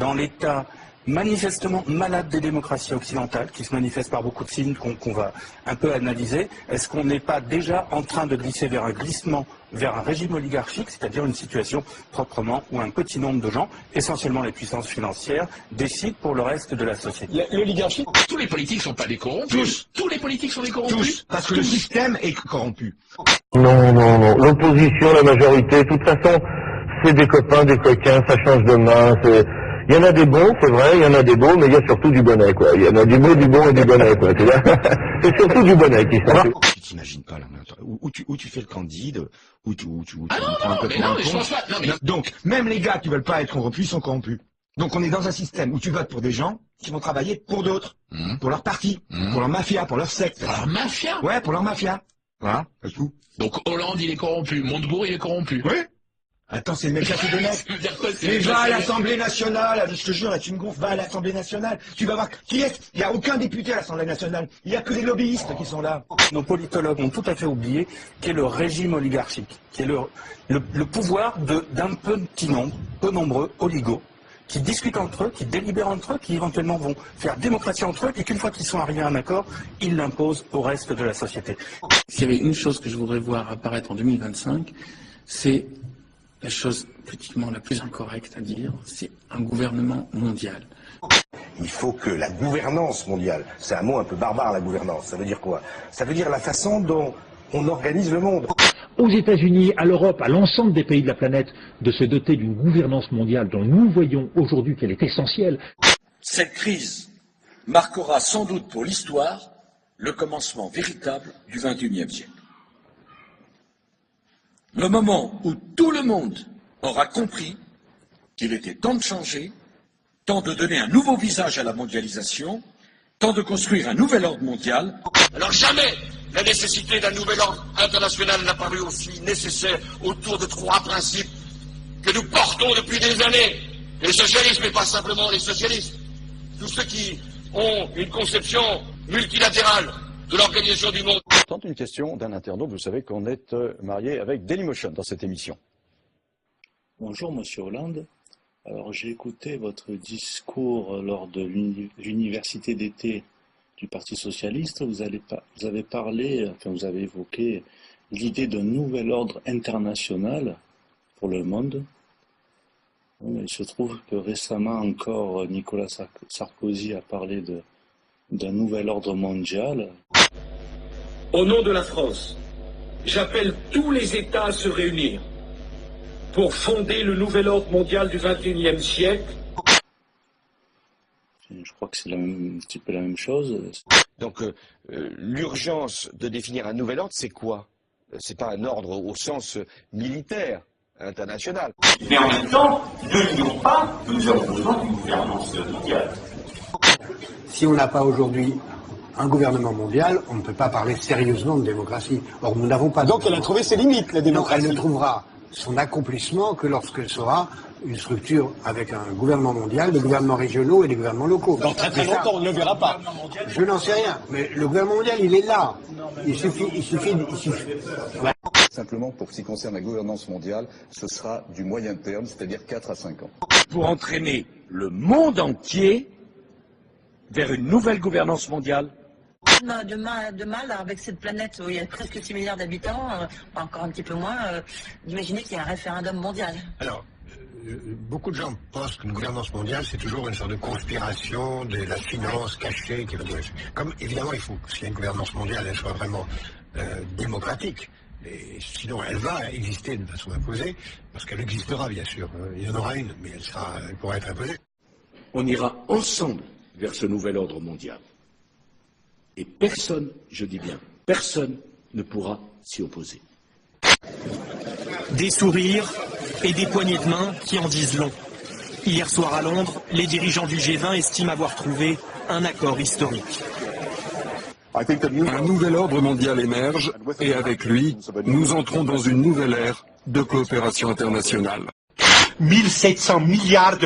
dans l'état manifestement malade des démocraties occidentales, qui se manifestent par beaucoup de signes qu'on va un peu analyser, est-ce qu'on n'est pas déjà en train de glisser vers un glissement vers un régime oligarchique, c'est-à-dire une situation proprement où un petit nombre de gens, essentiellement les puissances financières, décident pour le reste de la société? L'oligarchie. Tous les politiques ne sont pas des corrompus. Tous les politiques sont des corrompus. Tous. Parce que le système est corrompu. Non. L'opposition, la majorité, de toute façon, c'est des copains, des coquins, ça change de main. Il y en a des bons, c'est vrai, il y en a des beaux, mais il y a surtout du bonnet, quoi. Il y en a du beau, du bon et du bonnet, quoi. Tu vois. C'est surtout du bonnet qui sont là. Tu t'imagines pas, là, où tu fais le candide, où tu Ah non, mais je pense pas. Non, mais... Donc, même les gars qui veulent pas être corrompus sont corrompus. Donc on est dans un système où tu votes pour des gens qui vont travailler pour d'autres, pour leur parti, pour leur mafia, pour leur secte. Pour leur mafia? Ouais, pour leur mafia. Voilà, c'est tout. Donc Hollande, il est corrompu, Montebourg, il est corrompu. Oui. Attends, c'est le même cas que des mecs. Mais va à l'Assemblée nationale, je te jure, là, tu me gonfles, va à l'Assemblée nationale. Tu vas voir, qui est-ce? Il n'y a aucun député à l'Assemblée nationale. Il n'y a que des lobbyistes qui sont là. Nos politologues ont tout à fait oublié qu'est le régime oligarchique, qui est le pouvoir d'un petit nombre, peu nombreux, oligos, qui discutent entre eux, qui délibèrent entre eux, qui éventuellement vont faire démocratie entre eux, et qu'une fois qu'ils sont arrivés à un accord, ils l'imposent au reste de la société. S'il y avait une chose que je voudrais voir apparaître en 2025, c'est la chose politiquement la plus incorrecte à dire, c'est un gouvernement mondial. Il faut que la gouvernance mondiale, c'est un mot un peu barbare, la gouvernance, ça veut dire quoi? Ça veut dire la façon dont on organise le monde. Aux États-Unis, à l'Europe, à l'ensemble des pays de la planète, de se doter d'une gouvernance mondiale dont nous voyons aujourd'hui qu'elle est essentielle. Cette crise marquera sans doute pour l'histoire le commencement véritable du XXIe siècle. Le moment où tout le monde aura compris qu'il était temps de changer, temps de donner un nouveau visage à la mondialisation, temps de construire un nouvel ordre mondial. Alors jamais la nécessité d'un nouvel ordre international n'a paru aussi nécessaire autour de trois principes que nous portons depuis des années. Les socialistes, mais pas simplement les socialistes. Tous ceux qui ont une conception multilatérale de l'organisation du monde. Tente une question d'un internaute. Vous savez qu'on est marié avec Dailymotion dans cette émission. Bonjour Monsieur Hollande. Alors j'ai écouté votre discours lors de l'université d'été du Parti socialiste. Vous avez parlé, vous avez évoqué l'idée d'un nouvel ordre international pour le monde. Il se trouve que récemment encore Nicolas Sarkozy a parlé d'un nouvel ordre mondial. Au nom de la France, j'appelle tous les États à se réunir pour fonder le nouvel ordre mondial du XXIe siècle. Je crois que c'est un petit peu la même chose. Donc l'urgence de définir un nouvel ordre, c'est quoi? C'est pas un ordre au sens militaire international. Mais en même temps, ne nions pas que nous avons besoin d'une gouvernance mondiale. Si on n'a pas aujourd'hui un gouvernement mondial, on ne peut pas parler sérieusement de démocratie. Or, nous n'avons pas... Donc elle a trouvé ses limites, la démocratie. Non, elle ne trouvera son accomplissement que lorsqu'elle sera une structure avec un gouvernement mondial, des gouvernements régionaux et des gouvernements locaux. Dans très très longtemps, on ne le verra pas. Je n'en sais rien, mais le gouvernement mondial, il est là. Il suffit. Ouais. Simplement, pour ce qui concerne la gouvernance mondiale, ce sera du moyen terme, c'est-à-dire 4 à 5 ans. Pour entraîner le monde entier vers une nouvelle gouvernance mondiale. De mal avec cette planète où il y a presque 6 milliards d'habitants, encore un petit peu moins, d'imaginer qu'il y a un référendum mondial. Alors, beaucoup de gens pensent qu'une gouvernance mondiale, c'est toujours une sorte de conspiration de la finance cachée. Comme évidemment, il faut que s'il y a une gouvernance mondiale, elle soit vraiment démocratique. Et sinon, elle va exister de façon imposée, parce qu'elle existera, bien sûr. Il y en aura une, mais elle pourra être imposée. On ira ensemble vers ce nouvel ordre mondial. Et personne, je dis bien, personne ne pourra s'y opposer. Des sourires et des poignées de main qui en disent long. Hier soir à Londres, les dirigeants du G20 estiment avoir trouvé un accord historique. Un nouvel ordre mondial émerge et avec lui, nous entrons dans une nouvelle ère de coopération internationale. 1700 milliards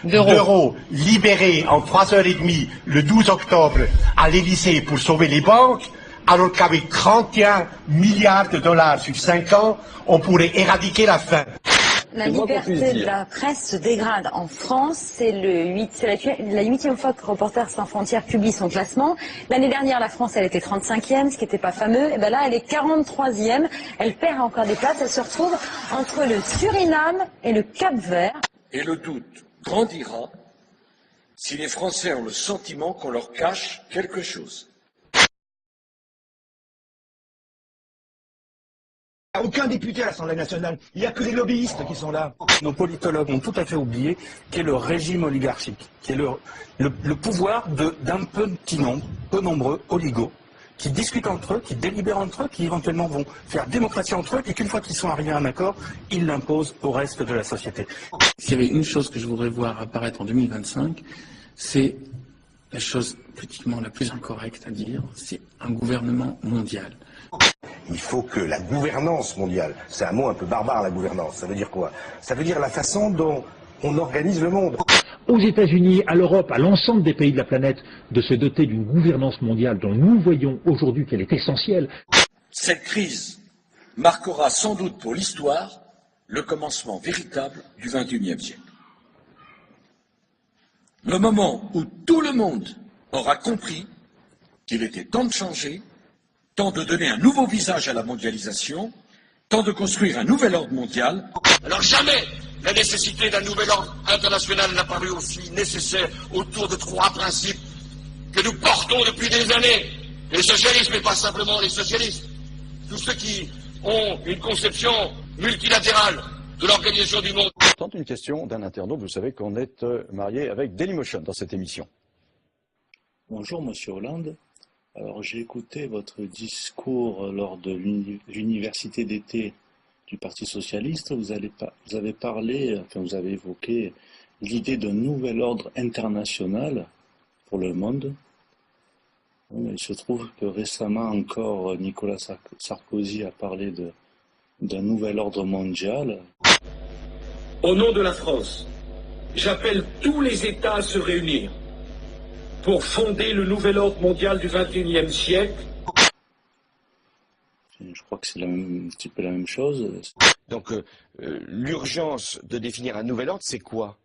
d'euros libérés en 3 heures et demie le 12 octobre à l'Élysée pour sauver les banques, alors qu'avec 31 milliards de dollars sur 5 ans, on pourrait éradiquer la faim. La liberté de la presse se dégrade en France. C'est la 8e fois que Reporters sans frontières publie son classement. L'année dernière, la France, elle était 35e, ce qui n'était pas fameux. Et ben là, elle est 43e. Elle perd encore des places. Elle se retrouve entre le Suriname et le Cap-Vert. Et le doute grandira si les Français ont le sentiment qu'on leur cache quelque chose. Il n'y a aucun député à l'Assemblée nationale. Il n'y a que des lobbyistes qui sont là. Nos politologues ont tout à fait oublié qu'est le régime oligarchique, qui est le pouvoir d'un petit nombre, peu nombreux, oligos, qui discutent entre eux, qui délibèrent entre eux, qui éventuellement vont faire démocratie entre eux, et qu'une fois qu'ils sont arrivés à un accord, ils l'imposent au reste de la société. S'il y avait une chose que je voudrais voir apparaître en 2025, c'est la chose politiquement la plus incorrecte à dire, c'est un gouvernement mondial. Il faut que la gouvernance mondiale, c'est un mot un peu barbare, la gouvernance, ça veut dire quoi? Ça veut dire la façon dont on organise le monde. Aux États-Unis, à l'Europe, à l'ensemble des pays de la planète, de se doter d'une gouvernance mondiale dont nous voyons aujourd'hui qu'elle est essentielle. Cette crise marquera sans doute pour l'histoire le commencement véritable du XXIe siècle. Le moment où tout le monde aura compris qu'il était temps de changer, temps de donner un nouveau visage à la mondialisation, temps de construire un nouvel ordre mondial. Alors jamais la nécessité d'un nouvel ordre international n'a paru aussi nécessaire autour de trois principes que nous portons depuis des années. Et le socialisme n'est pas simplement les socialistes. Tous ceux qui ont une conception multilatérale de l'organisation du monde. Tente une question d'un internaute. Vous savez qu'on est marié avec Dailymotion dans cette émission. Bonjour Monsieur Hollande. Alors j'ai écouté votre discours lors de l'université d'été du Parti socialiste. Vous avez parlé, vous avez évoqué l'idée d'un nouvel ordre international pour le monde. Il se trouve que récemment encore Nicolas Sarkozy a parlé d'un nouvel ordre mondial. Au nom de la France, j'appelle tous les États à se réunir pour fonder le nouvel ordre mondial du XXIe siècle. Je crois que c'est un petit peu la même chose. Donc l'urgence de définir un nouvel ordre, c'est quoi?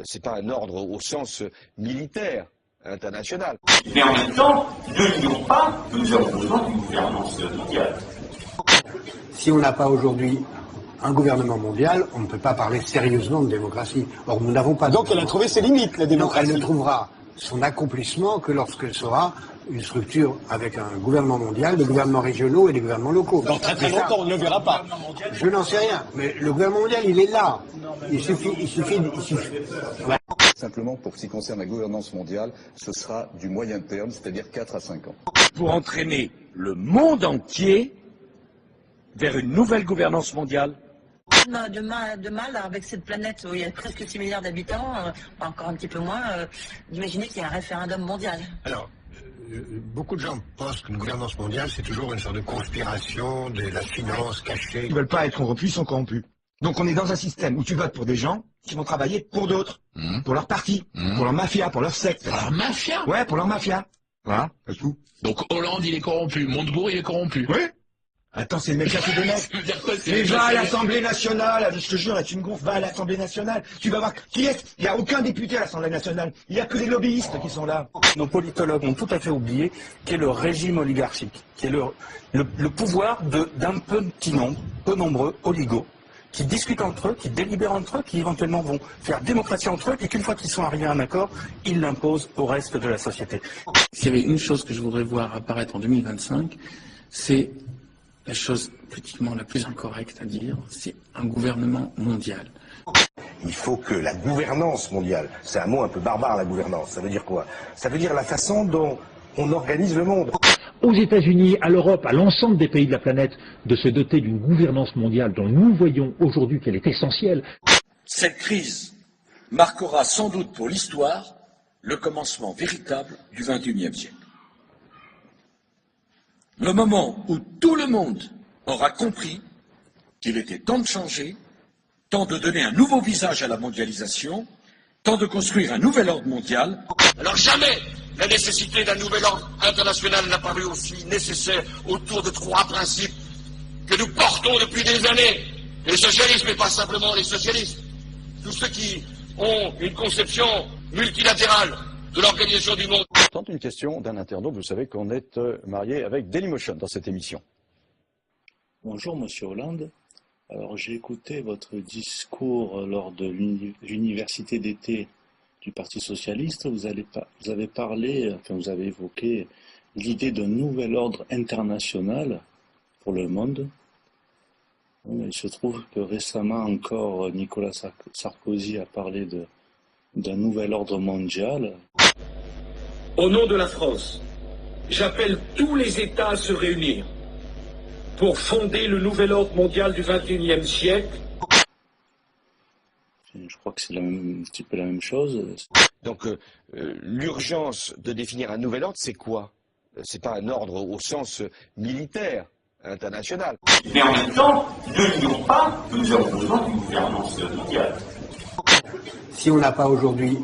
C'est pas un ordre au sens militaire, international. Mais en même temps, ne nions pas que nous avons besoin d'une gouvernance mondiale. Si on n'a pas aujourd'hui un gouvernement mondial, on ne peut pas parler sérieusement de démocratie. Or, nous n'avons pas... Donc elle a trouvé ses limites, la démocratie. Non, elle ne trouvera son accomplissement que lorsqu'elle sera une structure avec un gouvernement mondial, des gouvernements régionaux et des gouvernements locaux. Dans très très longtemps, on ne le verra pas. Je n'en sais rien, mais le gouvernement mondial, il est là. Il suffit. Ouais. Simplement, pour ce qui concerne la gouvernance mondiale, ce sera du moyen terme, c'est-à-dire 4 à 5 ans. Pour entraîner le monde entier vers une nouvelle gouvernance mondiale. De mal avec cette planète où il y a presque 6 milliards d'habitants, encore un petit peu moins, d'imaginer qu'il y a un référendum mondial. Alors, beaucoup de gens pensent qu'une gouvernance mondiale, c'est toujours une sorte de conspiration, de la finance cachée. Ils ne veulent pas être corrompus, ils sont corrompus. Donc on est dans un système où tu votes pour des gens qui vont travailler pour d'autres, pour leur parti, pour leur mafia, pour leur secte. Pour leur mafia? Ouais, pour leur mafia. Voilà, c'est tout. Donc Hollande, il est corrompu, Montebourg, il est corrompu. Oui. Attends, c'est le mec qui a tout donné. Mais va à l'Assemblée nationale, je te jure, tu me gonfles, va à l'Assemblée nationale. Tu vas voir, qui est-ce? Il n'y a aucun député à l'Assemblée nationale. Il n'y a que des lobbyistes qui sont là. Nos politologues ont tout à fait oublié qu'est le régime oligarchique, qui est le pouvoir d'un petit nombre, peu nombreux, oligos, qui discutent entre eux, qui délibèrent entre eux, qui éventuellement vont faire démocratie entre eux, et qu'une fois qu'ils sont arrivés à un accord, ils l'imposent au reste de la société. S'il y avait une chose que je voudrais voir apparaître en 2025, c'est la chose politiquement la plus incorrecte à dire, c'est un gouvernement mondial. Il faut que la gouvernance mondiale, c'est un mot un peu barbare, la gouvernance, ça veut dire quoi? Ça veut dire la façon dont on organise le monde. Aux États-Unis, à l'Europe, à l'ensemble des pays de la planète, de se doter d'une gouvernance mondiale dont nous voyons aujourd'hui qu'elle est essentielle. Cette crise marquera sans doute pour l'histoire le commencement véritable du XXIe siècle. Le moment où tout le monde aura compris qu'il était temps de changer, temps de donner un nouveau visage à la mondialisation, temps de construire un nouvel ordre mondial. Alors jamais la nécessité d'un nouvel ordre international n'a paru aussi nécessaire autour de trois principes que nous portons depuis des années. Et le socialisme n'est pas simplement les socialistes. Tous ceux qui ont une conception multilatérale de l'organisation du monde. Tente une question d'un internaute. Vous savez qu'on est marié avec Dailymotion dans cette émission. Bonjour Monsieur Hollande. Alors j'ai écouté votre discours lors de l'université d'été du Parti socialiste. Vous avez parlé, enfin vous avez évoqué l'idée d'un nouvel ordre international pour le monde. Il se trouve que récemment encore Nicolas Sarkozy a parlé d'un nouvel ordre mondial. Au nom de la France, j'appelle tous les États à se réunir pour fonder le nouvel ordre mondial du XXIe siècle. Je crois que c'est un petit peu la même chose. Donc l'urgence de définir un nouvel ordre, c'est quoi? C'est pas un ordre au sens militaire international. Mais en même temps, ne nions pas que nous avons besoin d'une gouvernance mondiale. Si on n'a pas aujourd'hui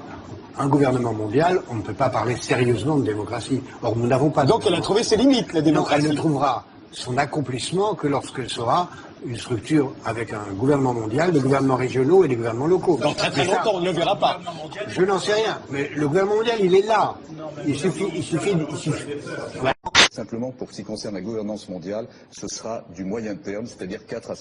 un gouvernement mondial, on ne peut pas parler sérieusement de démocratie. Or, nous n'avons pas. Donc elle a trouvé ses limites, la démocratie. Non, elle ne trouvera son accomplissement que lorsqu'elle sera une structure avec un gouvernement mondial, des gouvernements régionaux et des gouvernements locaux. Dans très longtemps, on ne le verra pas. Je n'en sais rien, mais le gouvernement mondial, il est là. Il suffit. Simplement, pour ce qui concerne la gouvernance mondiale, ce sera du moyen terme, c'est-à-dire 4 à 5